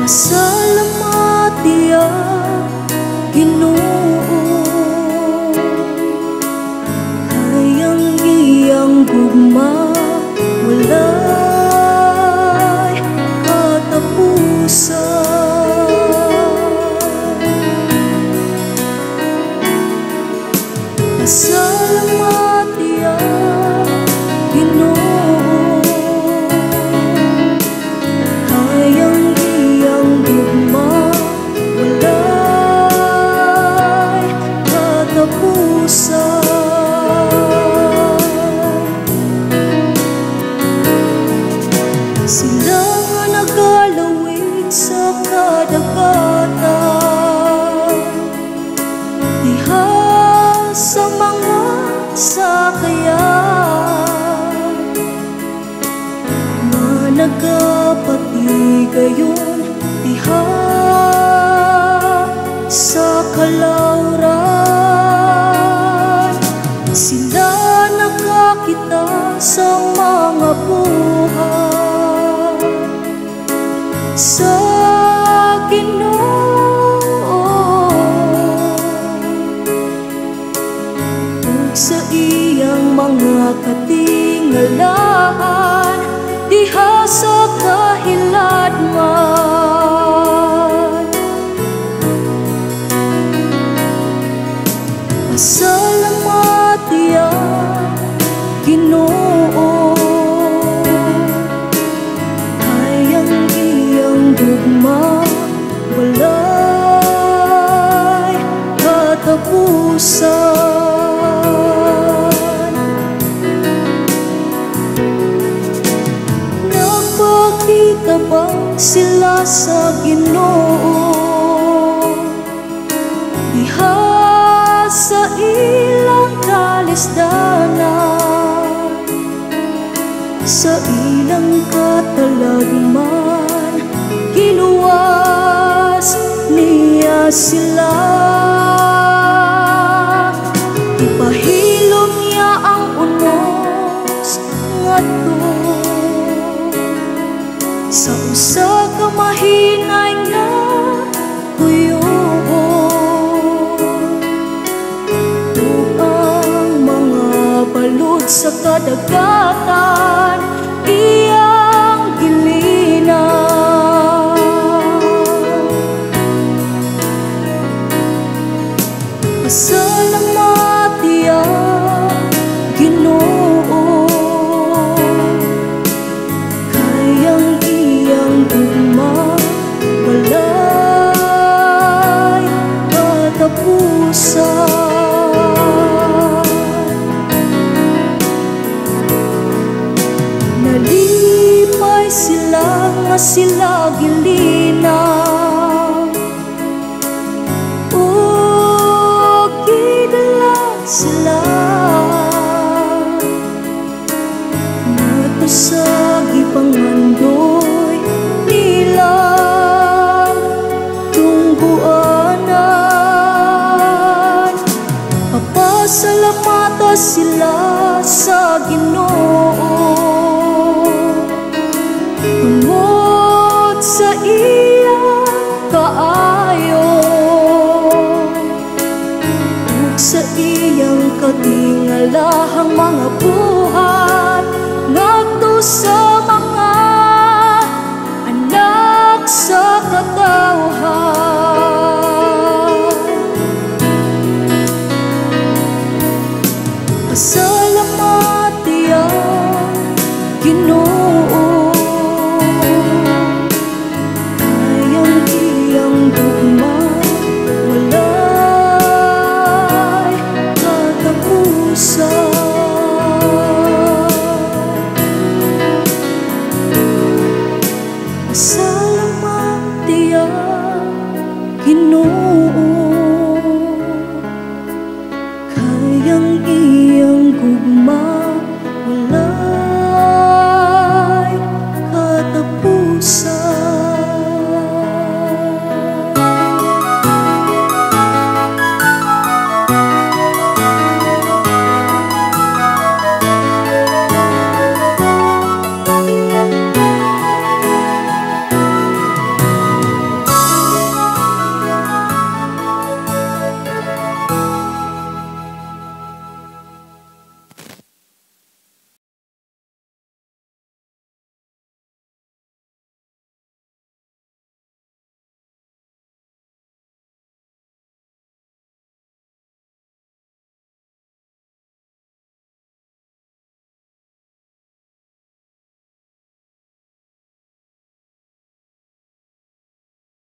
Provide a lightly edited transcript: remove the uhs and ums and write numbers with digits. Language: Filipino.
Pasalamat iya, Ginoo, hayang iyang gugma walay katapusan. Pasalamat iya, Ginoo, hayang iyang gugma walay katapusan. Sila nga nagalawid sa kadagatan, diha sa mga sakayan, nga nagapatigayon diha sa kalawran. Sila nakakita sa mga buhay sa Ginoo, ug sa iyang mga katingalaan diha sa kahiladman. Pasalamat iya, Ginoo, hayang iyang gugma walay katapusan. Nagpakita bang sila sa Ginoo diha sa ilang kalisdanan, sa ilang katalagman, giluwas niya sila. Ipahilom niya ang unos ngadto sa usa ka mahinay nga tuyo, ug ang mga balod sa kadagatan iyang gilinaw. Pasalamat iya, Ginoo, hayang iyang gugma walay katapusan. Nalipay sila nga sila gilinaw, ug gidala sila ngadto sa gipangandoy nilang tungguanan. Papasalamata sila sa Ginoo tungod sa iyang kaayo, ug sa iyang katingalahang mga buhat ngadto sa mga anak sa katawhan. Pasalamat iya, Ginoo, hayang iyang gugma walay katapusan.